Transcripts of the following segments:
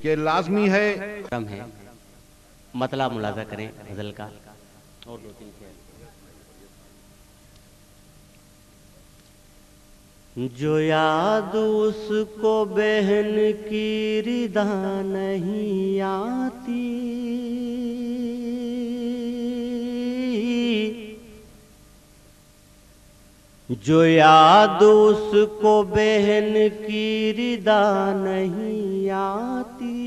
کہ لازمی ہے مطلب ملاحظہ کریں غزل کا اور دو تین شعر۔ جو یاد اس کو بہن کی ردا نہیں آتی، جو یاد اس کو بہن کی ردا نہیں آتی،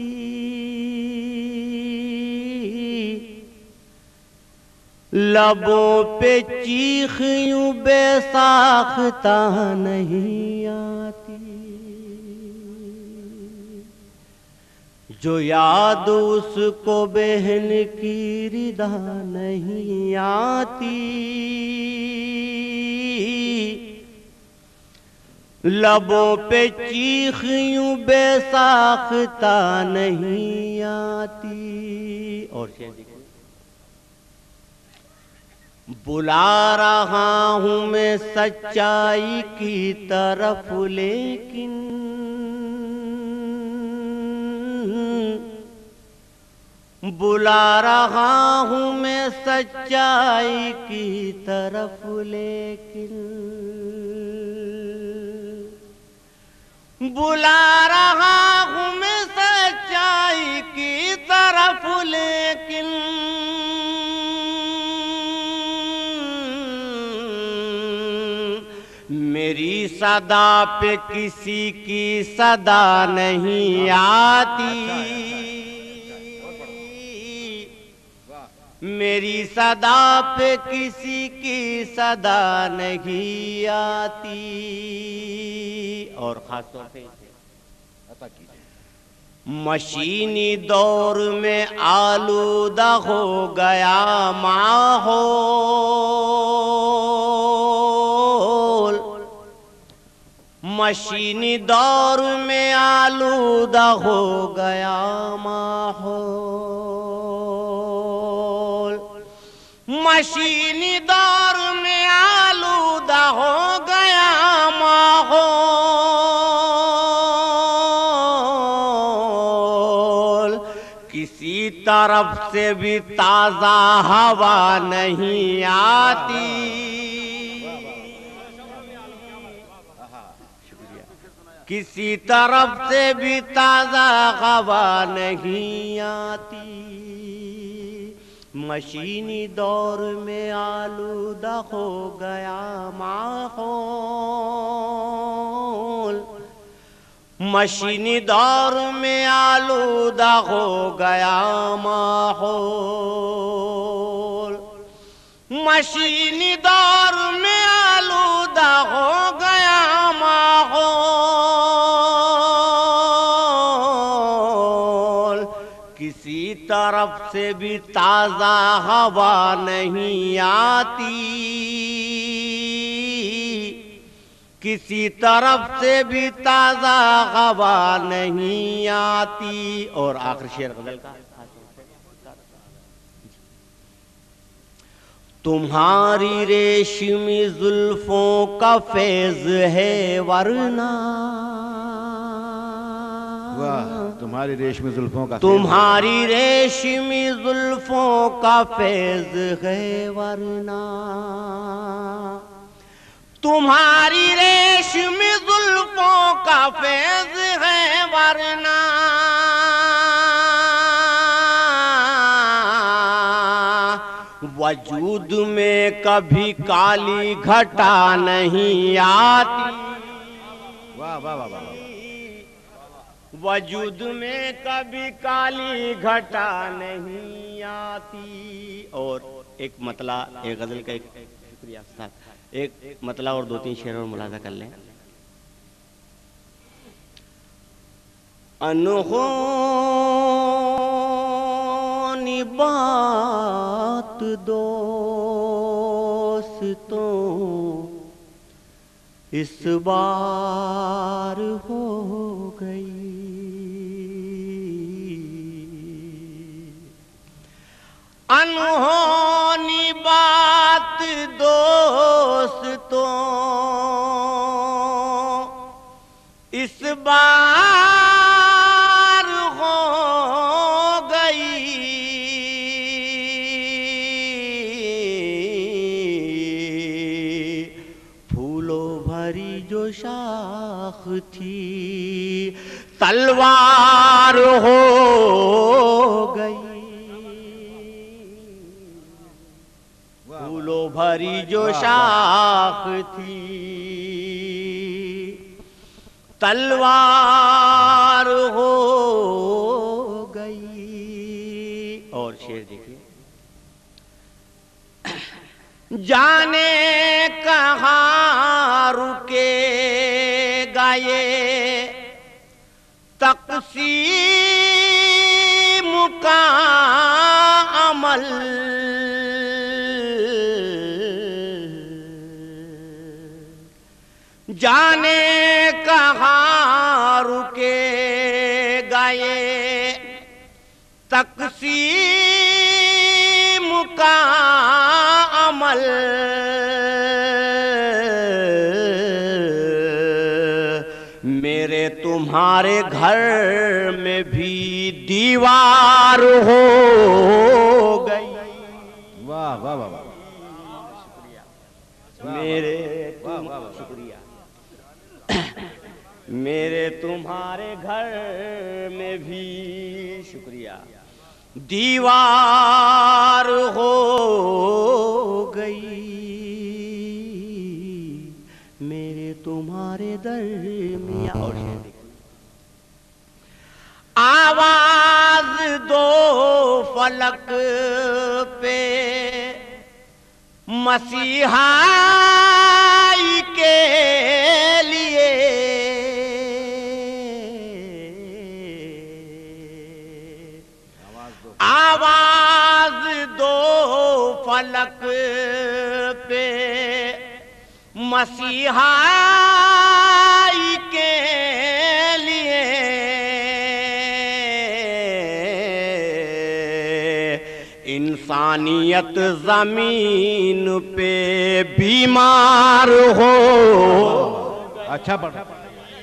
لبوں پہ چیخ یوں بے ساختہ نہیں آتی، جو یاد اس کو بہن کی ردا نہیں آتی، لبوں پہ چیخ یوں بے ساختہ نہیں آتی۔ اور بلا رہا ہوں میں سچائی کی طرف لیکن بلا رہا ہوں میں سچائی کی طرف لیکن بلا رہا ہوں میں سچائی کی طرف لیکن میری صدا پہ کسی کی صدا نہیں آتی، میری صدا پہ کسی کی صدا نہیں آتی۔ اور خاص طور پہ مشینی دور میں آلودہ ہو گیا ماحول، مشینی دور میں آلودہ ہو گیا ماحول، مشینی دور میں آلودہ ہو گیا ماحول، کسی طرف سے بھی تازہ ہوا نہیں آتی، کسی طرف سے بھی تازہ ہوا نہیں آتی، مشینی دور میں آلودہ ہو گیا ماحول، مشینی دور میں آلودہ ہو گیا ماحول، مشینی دور میں آلودہ ہو گیا ماحول، کسی طرف سے بھی تازہ ہوا نہیں آتی، کسی طرف سے بھی تازہ ہوا نہیں آتی۔ اور آخر شعر غزل کا، تمہاری ریشمی زلفوں کا فیض ہے ورنہ، تمہاری ریشمی زلفوں کا تمہاری ریشمی زلفوں کا فیض ہے ورنہ، تمہاری ریشمی زلفوں کا فیض ہے ورنہ، وجود میں کبھی کالی گھٹا نہیں آتی، وجود میں کبھی کالی گھٹا نہیں آتی۔ اور ایک مطلع، ایک غزل کا، ایک شکریہ استاد، ایک مطلع اور دو تین شعر اور ملاحظہ کر لیں۔ انہونی بات دوستوں اس بار ہو گئی، انہونی بات دوستوں اس بار ہو شاخ تھی تلوار ہو گئی، پھولوں بھری جو شاخ تھی تلوار ہو گئی۔ اور شعر دیکھیے، جانے کہاں رکے گا یہ تقسیم کا عمل، جانے کہاں رکے گا یہ تقسیم کا عمل، میرے تمہارے گھر میں بھی دیوار ہو گئی۔ واہ واہ واہ واہ، میرے شکریہ، میرے تمہارے گھر میں بھی شکریہ دیوار ہو گئی، میرے تمہارے درمیان۔ اور شعر دیکھیں، آواز دو فلک پہ مسیحائی کے لیے، آواز دو فلک پہ مسیحائی کے لیے، انسانیت زمین پہ بیمار ہو۔ اچھا پڑھ رہا،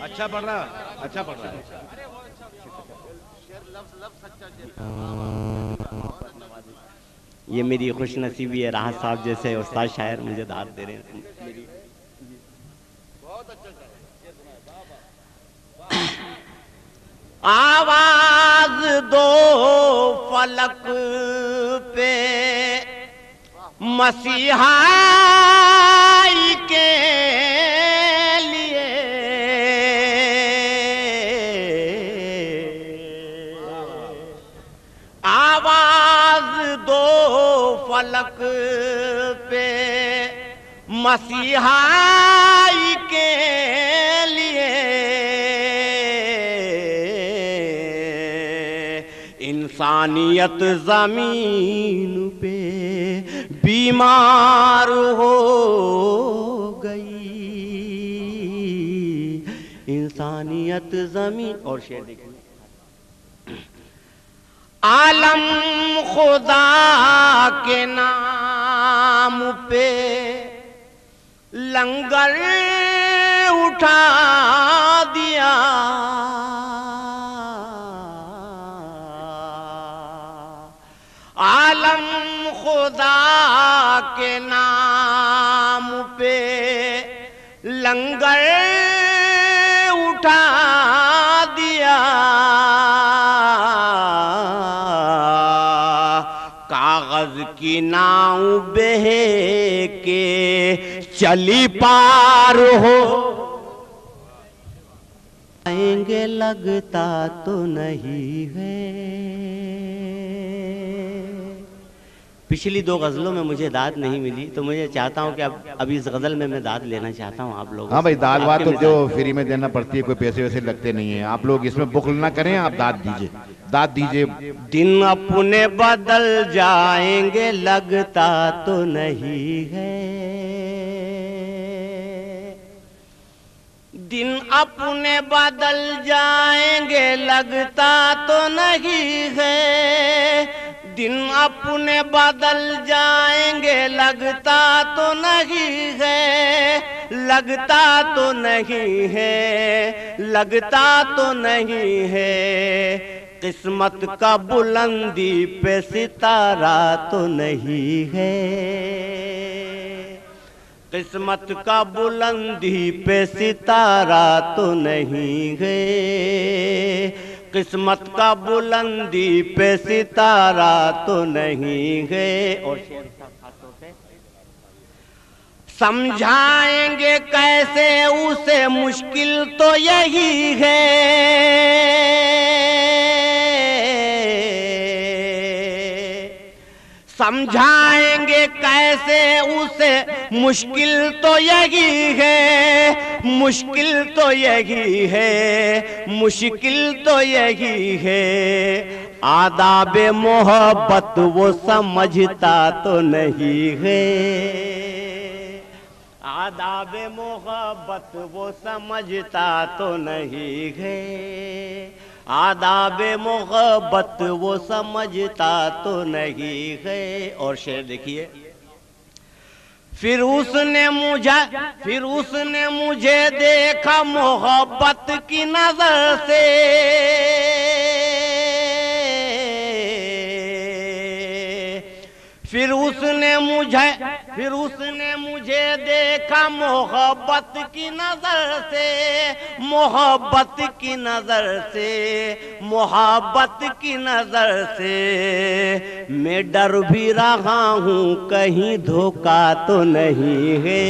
اچھا پڑھ رہا، اچھا پڑھ رہا ہے۔ یہ میری خوش نصیبی ہے، راحت صاحب جیسے استاد شاعر مجھے داد دے رہے ہیں۔ آواز دو فلک پہ مسیحائی کے لیے، آواز دو فلک پہ مسیحائی کے لیے، انسانیت زمین پہ بیمار ہو گئی، انسانیت زمین۔ اور شعر دیکھیں، عالم خدا کے نام پہ لنگر اٹھا دیا، عالم خدا کے نام پہ لنگر اٹھا دیا، کاغذ کی ناؤ بہے کے چلی پار ہو آئیں گے، لگتا تو نہیں ہے۔ پچھلی دو غزلوں میں مجھے داد نہیں ملی، تو مجھے چاہتا ہوں کہ اب اس غزل میں داد لینا چاہتا ہوں آپ لوگوں۔ ہاں بھائی، داد واد تو جو فری میں دینا پڑتی ہے، کوئی پیسے ویسے لگتے نہیں ہیں، آپ لوگ اس میں بخل نہ کریں، آپ داد دیجئے، داد دیجئے۔ دن اپنے بدل جائیں گے، لگتا تو نہیں ہے، دن اپنے بدل جائیں گے، لگتا تو نہیں ہے، دن اپنے بدل جائیں گے، لگتا تو نہیں ہے، لگتا تو نہیں ہے، لگتا تو نہیں ہے، قسمت کا بلندی پہ ستارہ تو نہیں ہے، قسمت کا بلندی پہ ستارہ تو نہیں ہے، قسمت کا بلندی پہ ستارہ تو نہیں ہے۔ اور شعر سمجھائیں گے کیسے اسے، مشکل تو یہی ہے، سمجھائیں گے کیسے اسے، مشکل تو یہی ہے، مشکل تو یہی ہے، مشکل تو یہی ہے۔ آداب محبت وہ سمجھتا تو نہیں ہے، آداب محبت وہ سمجھتا تو نہیں ہے، آداب محبت وہ سمجھتا تو نہیں ہے۔ اور شعر دیکھیے، پھر اس نے مجھے دیکھا محبت کی نظر سے، پھر اس نے مجھے دیکھا محبت کی نظر سے، محبت کی نظر سے، محبت کی نظر سے۔ میں ڈر بھی رہا ہوں کہیں دھوکہ تو نہیں ہے،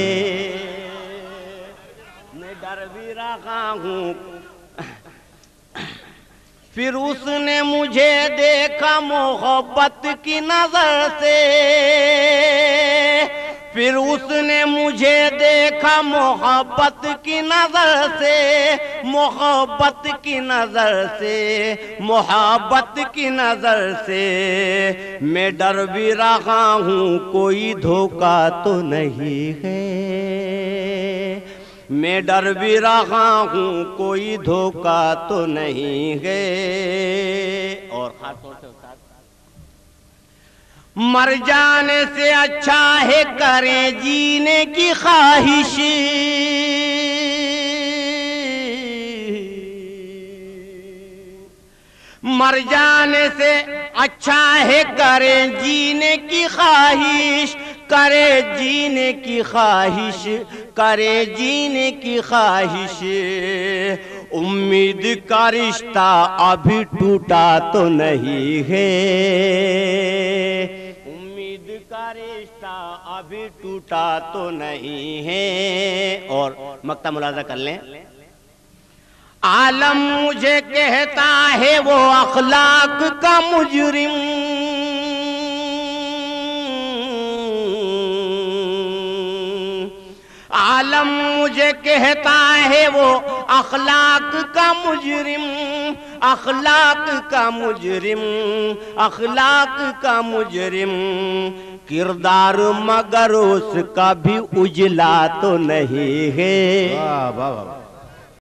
میں ڈر بھی رہا ہوں۔ پھر اس نے مجھے دیکھا محبت کی نظر سے، پھر اس نے مجھے دیکھا محبت کی نظر سے، محبت کی نظر سے، محبت کی نظر سے۔ میں ڈر بھی رہا ہوں کوئی دھوکہ تو نہیں ہے، میں ڈر بھی رہا ہوں کوئی دھوکہ تو نہیں ہے۔ اور خاص طور سے استاد، مر جانے سے اچھا ہے کریں جینے کی خواہش، مر جانے سے اچھا ہے کریں جینے کی خواہش، کرے جینے کی خواہش، کرے جینے کی خواہش۔ امید کا رشتہ ابھی ٹوٹا تو نہیں ہے، امید کا رشتہ ابھی ٹوٹا تو نہیں ہے۔ اور مقطع ملاحظہ کر لیں، عالم مجھے کہتا ہے وہ اخلاق کا مجرم، عالم مجھے کہتا ہے وہ اخلاق کا مجرم، اخلاق کا مجرم، اخلاق کا مجرم۔ کردار مگر اس کا بھی اجلا تو نہیں ہے، واہ واہ واہ۔